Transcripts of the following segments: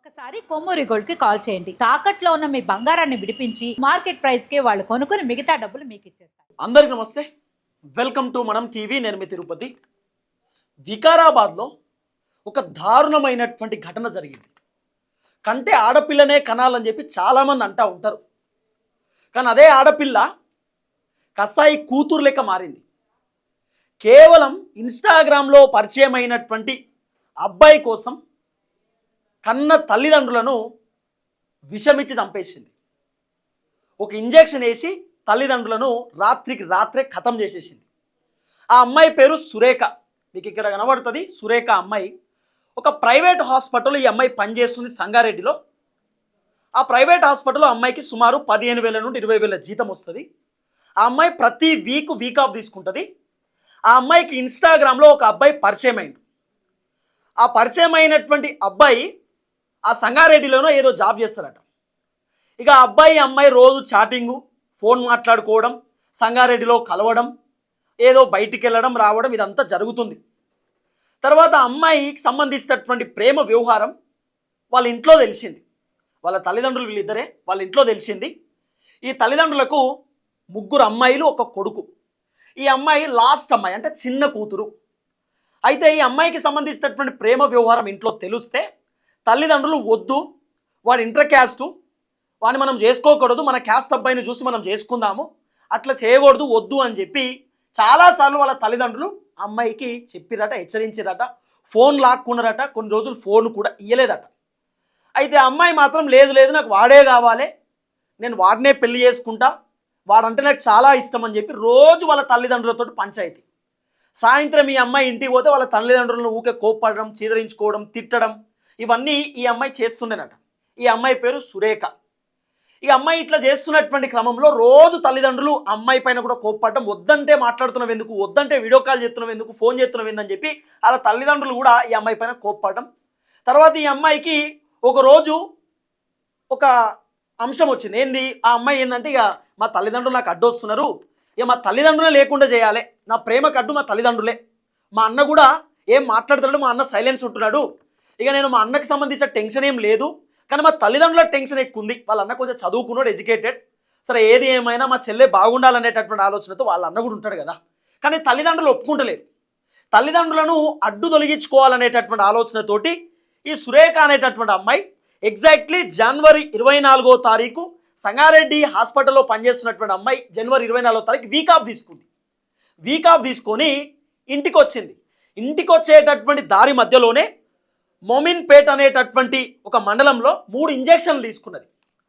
ఒక్కసారి కొమ్మూరి గోల్డ్ కి కాల్ చేయండి. తాకట్లో ఉన్న మీ బంగారాన్ని విడిపించి మార్కెట్ ప్రైస్ కి వాళ్ళు కొనుక్కుని మిగతా డబ్బులు మీకు ఇచ్చేస్తారు. అందరికి నమస్తే, వెల్కమ్ టు మనం టీవీ. నేను మీ తిరుపతి. వికారాబాద్లో ఒక దారుణమైనటువంటి ఘటన జరిగింది. కంటే ఆడపిల్లనే కనాలని చెప్పి చాలామంది అంటూ ఉంటారు. కానీ అదే ఆడపిల్ల కసాయి కూతురు లెక్క మారింది. కేవలం ఇన్స్టాగ్రామ్లో పరిచయం అయినటువంటి అబ్బాయి కోసం కన్న తల్లిదండ్రులను విషమిచ్చి చంపేసింది. ఒక ఇంజెక్షన్ వేసి తల్లిదండ్రులను రాత్రికి రాత్రే ఖతం చేసేసింది. ఆ అమ్మాయి పేరు సురేఖ. మీకు ఇక్కడ కనబడుతుంది సురేఖ అమ్మాయి. ఒక ప్రైవేట్ హాస్పిటల్ ఈ అమ్మాయి పనిచేస్తుంది సంగారెడ్డిలో. ఆ ప్రైవేట్ హాస్పిటల్లో అమ్మాయికి సుమారు 15,000 నుండి 20,000 జీతం వస్తుంది. ఆ అమ్మాయి ప్రతి వీక్ ఆఫ్ తీసుకుంటుంది. ఆ అమ్మాయికి ఇన్స్టాగ్రామ్లో ఒక అబ్బాయి పరిచయం అయింది. ఆ పరిచయం అయినటువంటి అబ్బాయి ఆ సంగారెడ్డిలోనో ఏదో జాబ్ చేస్తారట. ఇక అబ్బాయి అమ్మాయి రోజు చాటింగు, ఫోన్ మాట్లాడుకోవడం, సంగారెడ్డిలో కలవడం, ఏదో బయటికి వెళ్ళడం రావడం ఇదంతా జరుగుతుంది. తర్వాత అమ్మాయికి సంబంధించినటువంటి ప్రేమ వ్యవహారం వాళ్ళ ఇంట్లో తెలిసింది. వాళ్ళ తల్లిదండ్రులు వీళ్ళిద్దరే వాళ్ళ ఇంట్లో తెలిసింది. ఈ తల్లిదండ్రులకు 3 అమ్మాయిలు, 1 కొడుకు. ఈ అమ్మాయి లాస్ట్ అమ్మాయి, అంటే చిన్న కూతురు. అయితే ఈ అమ్మాయికి సంబంధించినటువంటి ప్రేమ వ్యవహారం ఇంట్లో తెలిస్తే తల్లిదండ్రులు వద్దు, వాడు ఇంటర్ క్యాస్టు, వాడిని మనం చేసుకోకూడదు, మన క్యాస్ట్ అబ్బాయిని చూసి మనం చేసుకుందాము, అట్లా చేయకూడదు, వద్దు అని చెప్పి చాలాసార్లు వాళ్ళ తల్లిదండ్రులు అమ్మాయికి చెప్పిరట, హెచ్చరించారట, ఫోన్ లాక్కున్నారట, కొన్ని రోజులు ఫోన్ కూడా ఇయ్యలేదట. అయితే అమ్మాయి మాత్రం లేదు నాకు వాడే కావాలి, నేను వాడినే పెళ్లి చేసుకుంటా, వాడంటే నాకు చాలా ఇష్టం అని చెప్పి రోజు వాళ్ళ తల్లిదండ్రులతో పంచాయతీ. సాయంత్రం ఈ అమ్మాయి ఇంటికి పోతే వాళ్ళ తల్లిదండ్రులను ఊకే కోప్పడడం, చీదరించుకోవడం, తిట్టడం ఇవన్నీ ఈ అమ్మాయి చేస్తుండేనట. ఈ అమ్మాయి పేరు సురేఖ. ఈ అమ్మాయి ఇట్లా చేస్తున్నటువంటి క్రమంలో రోజు తల్లిదండ్రులు అమ్మాయి పైన కూడా కోప్పడడం, వద్దంటే మాట్లాడుతున్నావు ఎందుకు, వద్దంటే వీడియో కాల్ చేస్తున్నావు ఎందుకు, ఫోన్ చేస్తున్నావు ఏందని చెప్పి వాళ్ళ తల్లిదండ్రులు కూడా ఈ అమ్మాయి పైన కోప్పడడం. తర్వాత ఈ అమ్మాయికి ఒకరోజు ఒక అంశం వచ్చింది. ఏంది ఆ అమ్మాయి ఏంటంటే, ఇక మా తల్లిదండ్రులు నాకు అడ్డొస్తున్నారు, ఇక మా తల్లిదండ్రులే లేకుండా చేయాలి, నా ప్రేమకు అడ్డు మా తల్లిదండ్రులే, మా అన్న కూడా ఏం మాట్లాడుతున్నాడు, మా అన్న సైలెన్స్ ఉంటున్నాడు, ఇక నేను మా అన్నకి సంబంధించిన టెన్షన్ ఏం లేదు, కానీ మా తల్లిదండ్రుల టెన్షన్ ఎక్కువ ఉంది, వాళ్ళ అన్న కొంచెం చదువుకున్నాడు, ఎడ్యుకేటెడ్, సరే ఏది ఏమైనా మా చెల్లె బాగుండాలనేటటువంటి ఆలోచనతో వాళ్ళ అన్న కూడా ఉంటాడు కదా. కానీ తల్లిదండ్రులు ఒప్పుకుంటలేదు. తల్లిదండ్రులను అడ్డు తొలగించుకోవాలనేటటువంటి ఆలోచనతోటి ఈ సురేఖ అనేటటువంటి అమ్మాయి ఎగ్జాక్ట్లీ జనవరి 24వ తారీఖు సంగారెడ్డి హాస్పిటల్లో పనిచేస్తున్నటువంటి అమ్మాయి జనవరి 24వ తారీఖు వీక్ ఆఫ్ తీసుకుంది. వీక్ ఆఫ్ తీసుకొని ఇంటికి వచ్చింది. ఇంటికి వచ్చేటటువంటి దారి మధ్యలోనే మోమిన్పేట్ అనేటటువంటి ఒక మండలంలో 3 ఇంజెక్షన్లు తీసుకున్నది.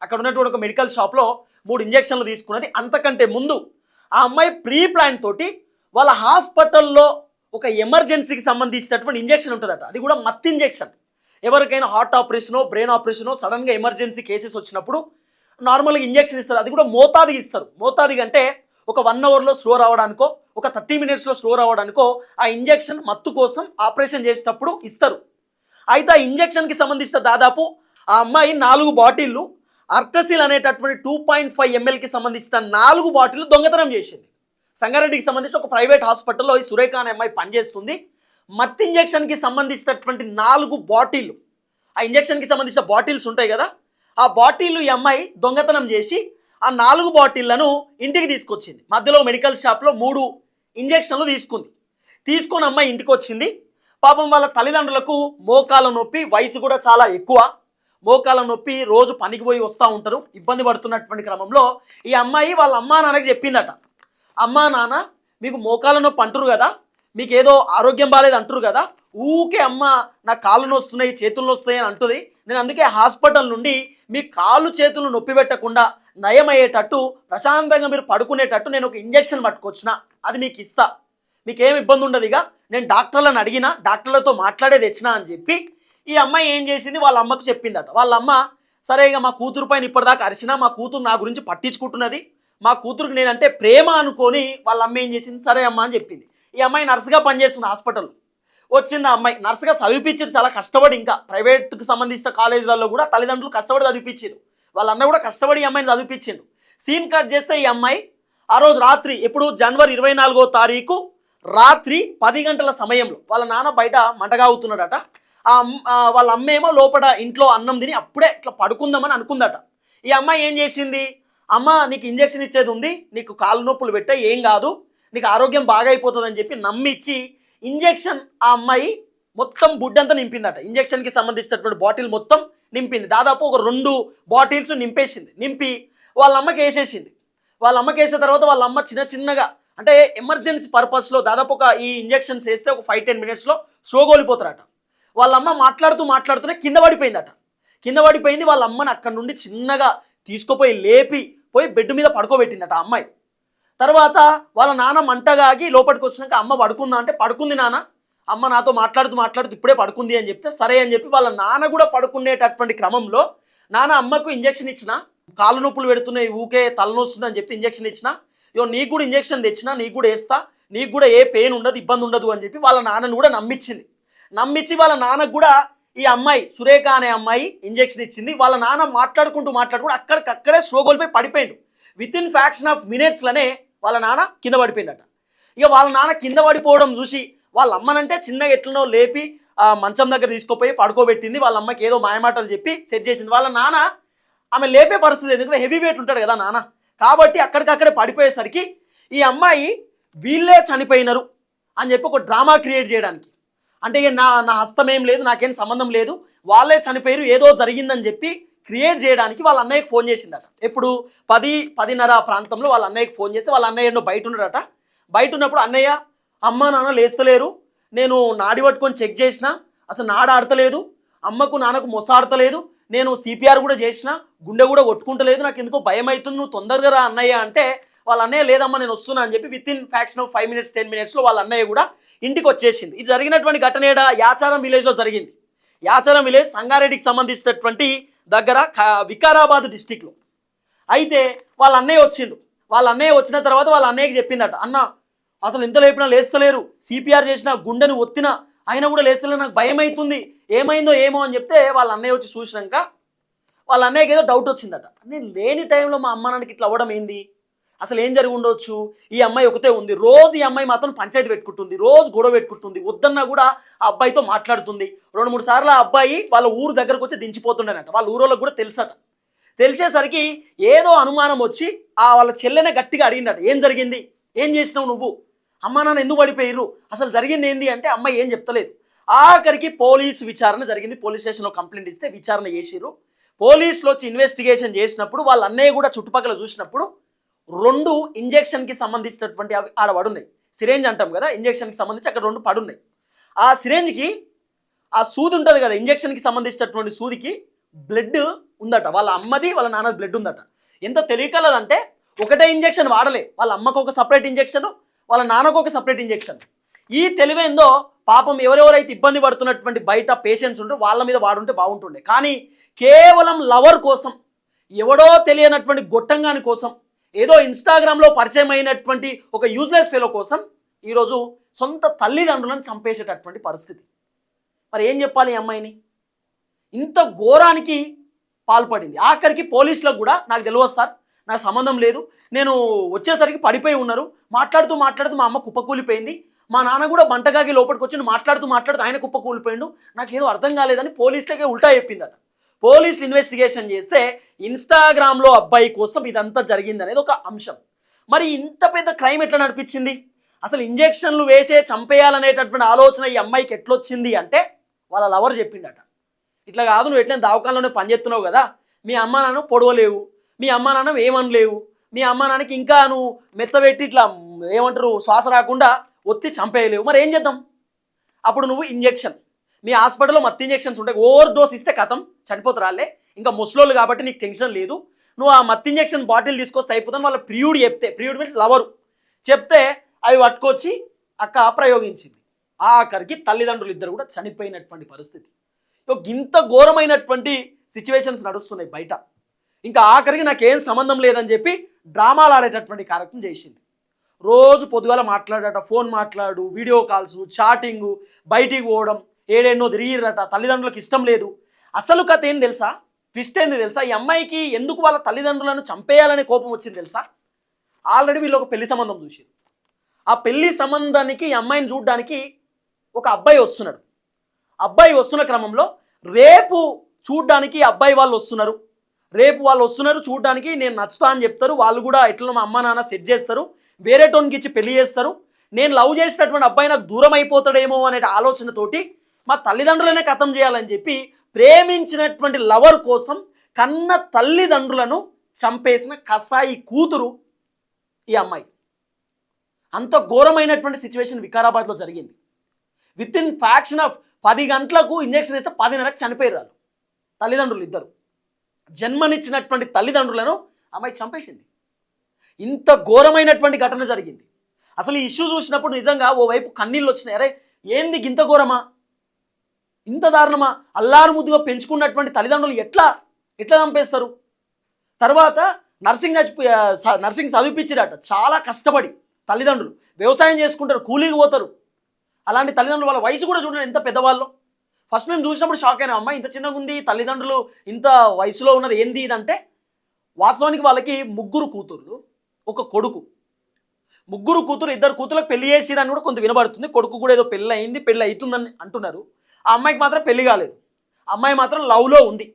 అక్కడ ఉన్నటువంటి ఒక మెడికల్ షాప్లో 3 ఇంజెక్షన్లు తీసుకున్నది. అంతకంటే ముందు ఆ అమ్మాయి ప్రీ ప్లాన్ తోటి వాళ్ళ హాస్పిటల్లో ఒక ఎమర్జెన్సీకి సంబంధించినటువంటి ఇంజెక్షన్ ఉంటుందట. అది కూడా మత్తు ఇంజెక్షన్. ఎవరికైనా హార్ట్ ఆపరేషనో బ్రెయిన్ ఆపరేషనో సడన్గా ఎమర్జెన్సీ కేసెస్ వచ్చినప్పుడు నార్మల్గా ఇంజెక్షన్ ఇస్తారు. అది కూడా మోతాదిగా ఇస్తారు. మోతాదిగా అంటే ఒక 1 అవర్లో స్లో రావడానికో, ఒక 30 మినిట్స్లో స్లో రావడానికో ఆ ఇంజెక్షన్ మత్తు కోసం ఆపరేషన్ చేసేటప్పుడు ఇస్తారు. అయితే ఆ ఇంజెక్షన్కి సంబంధించిన దాదాపు ఆ అమ్మాయి 4 బాటిళ్ళు అర్టసిల్ అనేటటువంటి 2.5 mlకి సంబంధించిన 4 బాటిళ్ళు దొంగతనం చేసింది. సంగారెడ్డికి సంబంధించి ఒక ప్రైవేట్ హాస్పిటల్లో ఈ సురేఖ అనే అమ్మాయి పనిచేస్తుంది. మత్తు ఇంజెక్షన్కి సంబంధించినటువంటి 4 బాటిళ్ళు, ఆ ఇంజెక్షన్కి సంబంధించిన బాటిల్స్ ఉంటాయి కదా, ఆ బాటిళ్ళు ఈ అమ్మాయి దొంగతనం చేసి ఆ 4 బాటిళ్లను ఇంటికి తీసుకొచ్చింది. మధ్యలో మెడికల్ షాప్లో 3 ఇంజెక్షన్లు తీసుకొని అమ్మాయి ఇంటికి వచ్చింది. పాపం వాళ్ళ తల్లిదండ్రులకు మోకాల నొప్పి, వయసు కూడా చాలా ఎక్కువ, మోకాల నొప్పి, రోజు పనికి పోయి వస్తూ ఉంటారు, ఇబ్బంది పడుతున్నటువంటి క్రమంలో ఈ అమ్మాయి వాళ్ళ అమ్మా నాన్నకి చెప్పిందట, అమ్మా నాన్న మీకు మోకాల నొప్పి అంటారు కదా, మీకు ఏదో ఆరోగ్యం బాగాలేదు అంటారు కదా, ఊకే అమ్మ నా కాళ్ళు నొస్తున్నాయి, చేతులు నొస్తున్నాయి అని అంటుంది, నేను అందుకే హాస్పిటల్ నుండి మీ కాళ్ళు చేతులు నొప్పి పెట్టకుండా నయమయ్యేటట్టు ప్రశాంతంగా మీరు పడుకునేటట్టు నేను ఒక ఇంజెక్షన్ పట్టుకొచ్చిన, అది మీకు ఇస్తా, మీకేం ఇబ్బంది ఉండదు, ఇక నేను డాక్టర్లను అడిగినా, డాక్టర్లతో మాట్లాడే తెచ్చినా అని చెప్పి ఈ అమ్మాయి ఏం చేసింది వాళ్ళ అమ్మకు చెప్పిందట. వాళ్ళ అమ్మ సరే ఇక మా కూతురు పైన ఇప్పటిదాకా అరిచినా, మా కూతురు నా గురించి పట్టించుకుంటున్నది, మా కూతురుకి నేనంటే ప్రేమ అనుకొని వాళ్ళ అమ్మ ఏం చేసింది, సరే అమ్మ అని చెప్పింది. ఈ అమ్మాయి నర్సుగా పనిచేస్తుంది హాస్పిటల్లో. వచ్చింది ఆ అమ్మాయి, నర్సుగా చదివిపించారు చాలా కష్టపడి, ఇంకా ప్రైవేట్కి సంబంధించిన కాలేజీలలో కూడా తల్లిదండ్రులు కష్టపడి చదివిపించారు, వాళ్ళ అన్న కూడా కష్టపడి ఈ అమ్మాయిని చదివిపించిండు. సీన్ కట్ చేస్తే ఈ అమ్మాయి ఆ రోజు రాత్రి, ఎప్పుడు జనవరి 24వ తారీఖు రాత్రి 10 గంటల సమయంలో వాళ్ళ నాన్న బయట మంటగా అవుతున్నాడట. వాళ్ళ అమ్మేమో లోపల ఇంట్లో అన్నం తిని అప్పుడే ఇట్లా పడుకుందామని అనుకుందట. ఈ అమ్మాయి ఏం చేసింది, అమ్మ నీకు ఇంజెక్షన్ ఇచ్చేది ఉంది, నీకు కాళ్ళు నొప్పులు పెట్టే ఏం కాదు, నీకు ఆరోగ్యం బాగా అయిపోతుంది అని చెప్పి నమ్మిచ్చి ఇంజెక్షన్ ఆ అమ్మాయి మొత్తం బుడ్డంతా నింపిందట. ఇంజెక్షన్కి సంబంధించినటువంటి బాటిల్ మొత్తం నింపింది. దాదాపు ఒక 2 బాటిల్స్ నింపేసింది. నింపి వాళ్ళ అమ్మకి వేసేసింది. వాళ్ళ అమ్మకి వేసిన తర్వాత వాళ్ళ అమ్మ చిన్నగా అంటే ఎమర్జెన్సీ పర్పస్లో దాదాపు ఈ ఇంజెక్షన్స్ వేస్తే ఒక 5-10 మినిట్స్లో స్లోగోలిపోతారట. వాళ్ళ అమ్మ మాట్లాడుతూనే కింద పడిపోయిందట. కింద పడిపోయింది. వాళ్ళ అమ్మని అక్కడి నుండి చిన్నగా తీసుకుపోయి లేపి పోయి బెడ్ మీద పడుకోబెట్టిందట ఆ అమ్మాయి. తర్వాత వాళ్ళ నాన్న మంటగాగి లోపలికి వచ్చినాక అమ్మ పడుకుందా అంటే పడుకుంది నాన్న, అమ్మ నాతో మాట్లాడుతూ ఇప్పుడే పడుకుంది అని చెప్తే సరే అని చెప్పి వాళ్ళ నాన్న కూడా పడుకునేటటువంటి క్రమంలో నాన్న అమ్మకు ఇంజెక్షన్ ఇచ్చిన, కాళ్ళు నొప్పులు పెడుతున్నాయి ఊకే తలనొస్తుంది అని చెప్పి ఇంజెక్షన్ ఇచ్చిన, నీకు కూడా ఇంజెక్షన్ తెచ్చినా నీకు కూడా వేస్తా, నీకు కూడా ఏ పెయిన్ ఉండదు ఇబ్బంది ఉండదు అని చెప్పి వాళ్ళ నాన్నను కూడా నమ్మించి వాళ్ళ నాన్నకు కూడా ఈ అమ్మాయి సురేఖ అనే అమ్మాయి ఇంజెక్షన్ ఇచ్చింది. వాళ్ళ నాన్న మాట్లాడుకుంటూ అక్కడికక్కడే స్లోగోలిపోయి పడిపోయిండు. వితిన్ ఫ్యాక్షన్ ఆఫ్ మినిట్స్లోనే వాళ్ళ నాన్న కింద పడిపోయిందట. ఇక వాళ్ళ నాన్న కింద పడిపోవడం చూసి వాళ్ళ అమ్మనంటే చిన్నగా ఎట్లనో లేపి మంచం దగ్గర తీసుకుపోయి పడుకోబెట్టింది. వాళ్ళ అమ్మకి ఏదో మాయమాటలు చెప్పి సెట్ చేసింది. వాళ్ళ నాన్న ఆమె లేపే పరిస్థితి, ఎందుకంటే హెవీ వెయిట్ ఉంటాడు కదా నాన్న, కాబట్టి అక్కడికక్కడే పడిపోయేసరికి ఈ అమ్మాయి వీళ్ళే చనిపోయినారు అని చెప్పి ఒక డ్రామా క్రియేట్ చేయడానికి, అంటే నా హస్తం ఏం లేదు, నాకేం సంబంధం లేదు, వాళ్ళే చనిపోయారు ఏదో జరిగిందని చెప్పి క్రియేట్ చేయడానికి వాళ్ళ అన్నయ్యకి ఫోన్ చేసిందట. ఎప్పుడు 10-10:30 ప్రాంతంలో వాళ్ళ అన్నయ్యకి ఫోన్ చేసి వాళ్ళ అన్నయ్య ఎన్నో బయట ఉన్నాడట. బయట ఉన్నప్పుడు అన్నయ్య అమ్మ నాన్న లేస్తలేరు, నేను నాడి పట్టుకొని చెక్ చేసిన అసలు నాడ ఆడతలేదు, అమ్మకు నాన్నకు మొస ఆడతలేదు, నేను సిపిఆర్ కూడా చేసిన గుండె కూడా కొట్టుకుంటలేదు, నాకు ఎందుకో భయం అవుతుంది, నువ్వు తొందరగా రా అన్నయ్య అంటే వాళ్ళ అన్నయ్య లేదమ్మా నేను వస్తున్నా అని చెప్పి వితిన్ ఫ్యాక్షన్ ఆఫ్ 5-10 మినిట్స్లో వాళ్ళ అన్నయ్య కూడా ఇంటికి వచ్చేసింది. ఇది జరిగినటువంటి ఘటన ఏడా యాచారం విలేజ్లో జరిగింది. యాచారం విలేజ్ సంగారెడ్డికి సంబంధించినటువంటి దగ్గర వికారాబాద్ డిస్టిక్లో. అయితే వాళ్ళ అన్నయ్య వచ్చిండు. వాళ్ళ అన్నయ్య వచ్చిన తర్వాత వాళ్ళ అన్నయ్యకి చెప్పిందట, అన్న అసలు ఎంత లేపినా లేస్తలేరు, సిపిఆర్ చేసిన గుండెని ఒత్తినా అయినా కూడా లేస్తలేరు, నాకు భయం అవుతుంది, ఏమైందో ఏమో అని చెప్తే వాళ్ళ అన్నయ్య వచ్చి చూసినాక వాళ్ళ అన్నయ్యకి ఏదో డౌట్ వచ్చిందట. నేను లేని టైంలో మా అమ్మ నాన్నకి ఇట్లా అవ్వడం ఏంది, అసలు ఏం జరిగి ఉండొచ్చు, ఈ అమ్మాయి ఒకతే ఉంది, రోజు ఈ అమ్మాయి మాత్రం పంచాయతీ పెట్టుకుంటుంది, రోజు గొడవ పెట్టుకుంటుంది, వద్దన్నా కూడా ఆ అబ్బాయితో మాట్లాడుతుంది, 2-3 సార్లు ఆ అబ్బాయి వాళ్ళ ఊరు దగ్గరకు వచ్చి దించిపోతుండేనట. వాళ్ళ ఊరోళ్ళకి కూడా తెలుసట. తెలిసేసరికి ఏదో అనుమానం వచ్చి వాళ్ళ చెల్లెనే గట్టిగా అడిగిందట, ఏం జరిగింది, ఏం చేసినావు నువ్వు, అమ్మా నాన్న ఎందుకు పడిపోయారు, అసలు జరిగింది ఏంది అంటే అమ్మాయి ఏం చెప్తలేదు. ఆఖరికి పోలీసు విచారణ జరిగింది. పోలీస్ స్టేషన్లో కంప్లైంట్ ఇస్తే విచారణ చేసిర్రు. పోలీసులు వచ్చి ఇన్వెస్టిగేషన్ చేసినప్పుడు వాళ్ళ అన్నయ్య కూడా చుట్టుపక్కల చూసినప్పుడు 2 ఇంజెక్షన్కి సంబంధించినటువంటి అవి ఆడ పడున్నాయి. సిరేంజ్ అంటాం కదా, ఇంజెక్షన్కి సంబంధించి అక్కడ 2 పడున్నాయి. ఆ సిరేంజ్కి ఆ సూది ఉంటుంది కదా, ఇంజెక్షన్కి సంబంధించినటువంటి సూదికి బ్లడ్ ఉందట. వాళ్ళ అమ్మది వాళ్ళ నాన్నది బ్లడ్ ఉందట. ఎంత తెలియకలదంటే ఒకటే ఇంజెక్షన్ వాడలే, వాళ్ళ అమ్మకు ఒక సపరేట్ ఇంజెక్షన్, వాళ్ళ నాన్నకు ఒక సపరేట్ ఇంజెక్షన్. ఈ తెలివేందో పాపం ఎవరెవరైతే ఇబ్బంది పడుతున్నటువంటి బయట పేషెంట్స్ ఉంటే వాళ్ళ మీద వాడుంటే బాగుంటుండే. కానీ కేవలం లవర్ కోసం, ఎవడో తెలియనటువంటి గొట్టంగాని కోసం, ఏదో ఇన్స్టాగ్రామ్లో పరిచయం అయినటువంటి ఒక యూజ్లెస్ ఫెలో కోసం ఈరోజు సొంత తల్లిదండ్రులను చంపేసేటటువంటి పరిస్థితి. మరి ఏం చెప్పాలి ఈ అమ్మాయిని, ఇంత ఘోరానికి పాల్పడింది. ఆఖరికి పోలీసులకు కూడా నాకు తెలియదు సార్, నాకు సంబంధం లేదు, నేను వచ్చేసరికి పడిపోయి ఉన్నారు, మాట్లాడుతూ మా అమ్మ కుప్పకూలిపోయింది, మా నాన్న కూడా బంటగాగి లోపలికి వచ్చి మాట్లాడుతూ ఆయన కుప్పకూలిపోయిండు, నాకు ఏదో అర్థం కాలేదని పోలీసులకే ఉల్టా చెప్పిందట. పోలీసులు ఇన్వెస్టిగేషన్ చేస్తే ఇన్స్టాగ్రామ్లో అబ్బాయి కోసం ఇదంతా జరిగింది అనేది ఒక అంశం. మరి ఇంత పెద్ద క్రైమ్ ఎట్లా నడిపించింది, అసలు ఇంజెక్షన్లు వేసే చంపేయాలనేటటువంటి ఆలోచన ఈ అమ్మాయికి ఎట్లొచ్చింది అంటే వాళ్ళ లవర్ చెప్పిండట. ఇట్లా కాదు, నువ్వు ఎట్లయినా దవాఖానలోనే పనిచేస్తున్నావు కదా, మీ అమ్మ నాన్న పొడవలేవు, మీ అమ్మ నాన్న ఏమనలేవు, మీ అమ్మ నాన్నకి ఇంకా నువ్వు మెత్తబెట్టి ఇట్లా ఏమంటారు శ్వాస రాకుండా ఒత్తి చంపేయలేవు, మరి ఏం చేద్దాం, అప్పుడు నువ్వు ఇంజెక్షన్, మీ హాస్పిటల్లో మత్తు ఇంజెక్షన్స్ ఉంటాయి, ఓవర్ డోస్ ఇస్తే కథం చనిపోతారాలే, ఇంకా ముసలోళ్ళు కాబట్టి నీకు టెన్షన్ లేదు, నువ్వు ఆ మత్తు ఇంజెక్షన్ బాటిల్ తీసుకొస్తే అయిపోతాను వాళ్ళ ప్రియుడు చెప్తే, ప్రియుడు మీన్స్ లవరు చెప్తే అవి పట్టుకొచ్చి అక్క ప్రయోగించింది. ఆఖరికి తల్లిదండ్రులు ఇద్దరు కూడా చనిపోయినటువంటి పరిస్థితి. ఇంత ఘోరమైనటువంటి సిచ్యువేషన్స్ నడుస్తున్నాయి బయట. ఇంకా ఆఖరికి నాకేం సంబంధం లేదని చెప్పి డ్రామాలు ఆడేటటువంటి కార్యక్రమం చేసింది. రోజు పొద్దుగాల మాట్లాడట, ఫోన్ మాట్లాడు, వీడియో కాల్స్, చాటింగు, బయటికి పోవడం, ఏడెన్నో తిరిగిరట, తల్లిదండ్రులకు ఇష్టం లేదు. అసలు కథ ఏం తెలుసా, ట్విస్ట్ ఏంది తెలుసా, ఈ అమ్మాయికి ఎందుకు వాళ్ళ తల్లిదండ్రులను చంపేయాలనే కోపం వచ్చింది తెలుసా. ఆల్రెడీ వీళ్ళు ఒక పెళ్లి సంబంధం చూసి, ఆ పెళ్లి సంబంధానికి ఈ అమ్మాయిని చూడడానికి ఒక అబ్బాయి వస్తున్నాడు. అబ్బాయి వస్తున్న క్రమంలో రేపు చూడ్డానికి అబ్బాయి వాళ్ళు వస్తున్నారు, చూడ్డానికి నేను నచ్చుతా అని చెప్తారు. వాళ్ళు కూడా ఎట్లా మా అమ్మ నాన్న సెట్ చేస్తారు, వేరే టోన్కి ఇచ్చి పెళ్లి చేస్తారు. నేను లవ్ చేసినటువంటి అబ్బాయి నాకు దూరం అయిపోతాడేమో అనే ఆలోచనతోటి మా తల్లిదండ్రులనే ఖతం చేయాలని చెప్పి ప్రేమించినటువంటి లవర్ కోసం కన్న తల్లిదండ్రులను చంపేసిన కసాయి కూతురు ఈ అమ్మాయి. అంత ఘోరమైనటువంటి సిచ్యువేషన్ వికారాబాద్లో జరిగింది. విత్ ఇన్ ఫ్యాక్షన్ ఆఫ్ 10 గంటలకు ఇంజెక్షన్ వేస్తే 10:30కు చనిపోయారు వాళ్ళు. తల్లిదండ్రులు ఇద్దరు జన్మనిచ్చినటువంటి తల్లిదండ్రులను అమ్మాయి చంపేసింది. ఇంత ఘోరమైనటువంటి ఘటన జరిగింది. అసలు ఈ ఇష్యూ చూసినప్పుడు నిజంగా ఓవైపు కన్నీళ్ళు వచ్చినాయి. అరే ఏంది ఇంత ఘోరమా, ఇంత దారుణమా, అల్లారు ముద్దుగా పెంచుకున్నటువంటి తల్లిదండ్రులు ఎట్లా చంపేస్తారు. తర్వాత నర్సింగ్ చదివిపించారట చాలా కష్టపడి. తల్లిదండ్రులు వ్యవసాయం చేసుకుంటారు, కూలీకి పోతారు. అలాంటి తల్లిదండ్రులు వాళ్ళ వయసు కూడా చూడండి ఎంత పెద్దవాళ్ళు. ఫస్ట్ మేము చూసినప్పుడు షాక్ అయినా, అమ్మాయి ఇంత చిన్నగా ఉంది, తల్లిదండ్రులు ఇంత వయసులో ఉన్నారు, ఏంది ఇదంటే. వాస్తవానికి వాళ్ళకి 3 కూతుర్లు, 1 కొడుకు. 3 కూతురు, 2 కూతుర్లకు పెళ్లి చేసిరని కూడా కొంత వినబడుతుంది. కొడుకు కూడా ఏదో పెళ్ళి అయింది, పెళ్ళి అవుతుందని అంటున్నారు. ఆ అమ్మాయికి మాత్రం పెళ్లి కాలేదు. అమ్మాయి మాత్రం లవ్లో ఉంది.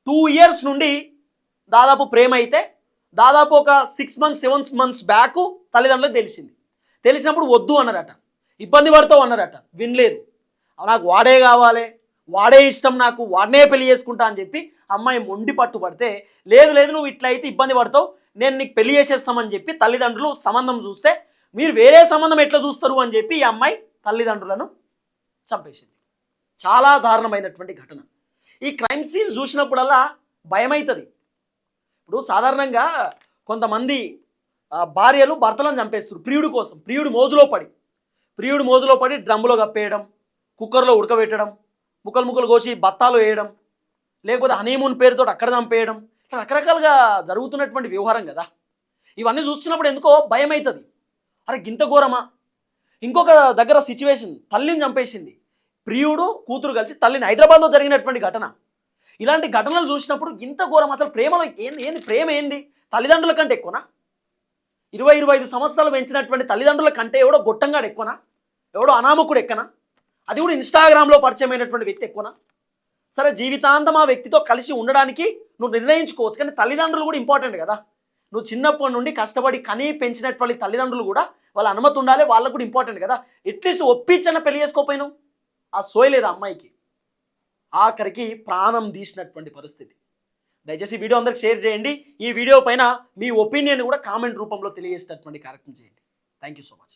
2 years నుండి దాదాపు ప్రేమ అయితే దాదాపు ఒక 6 months 7 months బ్యాక్ తల్లిదండ్రులకు తెలిసినప్పుడు వద్దు అన్నారట, ఇబ్బంది పడతావు అన్నారట. వినలేదు. నాకు వాడే కావాలి, వాడే ఇష్టం, నాకు వాడినే పెళ్లి చేసుకుంటా అని చెప్పి అమ్మాయి మొండి పట్టుబడితే, లేదు నువ్వు ఇట్లా అయితే ఇబ్బంది పడతావు, నేను నీకు పెళ్లి చేసేస్తామని చెప్పి తల్లిదండ్రులు సంబంధం చూస్తే, మీరు వేరే సంబంధం ఎట్లా చూస్తారు అని చెప్పి ఈ అమ్మాయి తల్లిదండ్రులను చంపేసింది. చాలా దారుణమైనటువంటి ఘటన. ఈ క్రైమ్ సీన్ చూసినప్పుడల్లా భయమవుతుంది. ఇప్పుడు సాధారణంగా కొంతమంది భార్యలు భర్తలను చంపేస్తారు ప్రియుడి కోసం. ప్రియుడు మోజులో పడి డ్రమ్ములో కప్పేయడం, కుక్కర్లో ఉడకబెట్టడం, ముక్కలు కోసి బత్తాలు వేయడం, లేకపోతే హనీమూన్ పేరుతో అక్కడ చంపేయడం, ఇట్లా రకరకాలుగా జరుగుతున్నటువంటి వ్యవహారం కదా. ఇవన్నీ చూస్తున్నప్పుడు ఎందుకో భయం అవుతుంది. అరే గింత ఘోరమా. ఇంకొక దగ్గర సిచ్యువేషన్, తల్లిని చంపేసింది. ప్రియుడు కూతురు కలిసి తల్లిని, హైదరాబాద్లో జరిగినటువంటి ఘటన. ఇలాంటి ఘటనలు చూసినప్పుడు ఇంత ఘోరం. అసలు ప్రేమలో ఏంది ప్రేమ ఏంది? తల్లిదండ్రుల కంటే ఎక్కువనా? 20-25 సంవత్సరాలు పెంచినటువంటి తల్లిదండ్రుల కంటే ఎవడో గొట్టంగాడు ఎక్కువనా? ఎవడో అనామకుడు ఎక్కనా? అది కూడా ఇన్స్టాగ్రామ్లో పరిచయమైనటువంటి వ్యక్తి ఎక్కువనా? సరే జీవితాంతం ఆ వ్యక్తితో కలిసి ఉండడానికి నువ్వు నిర్ణయించుకోవచ్చు, కానీ తల్లిదండ్రులు కూడా ఇంపార్టెంట్ కదా. నువ్వు చిన్నప్పటి నుండి కష్టపడి కనీ పెంచినటువంటి తల్లిదండ్రులు కూడా వాళ్ళ అనుమతి ఉండాలి, వాళ్ళకు కూడా ఇంపార్టెంట్ కదా. అట్లీస్ట్ ఒప్పించన్న పెళ్లి చేసుకోపోయినావు. ఆ సోయలేదు అమ్మాయికి, ఆఖరికి ప్రాణం తీసినటువంటి పరిస్థితి. దయచేసి వీడియో అందరికి షేర్ చేయండి. ఈ వీడియో పైన మీ ఒపీనియన్ కూడా కామెంట్ రూపంలో తెలియజేసేటటువంటి కార్యక్రమం చేయండి. Thank you so much.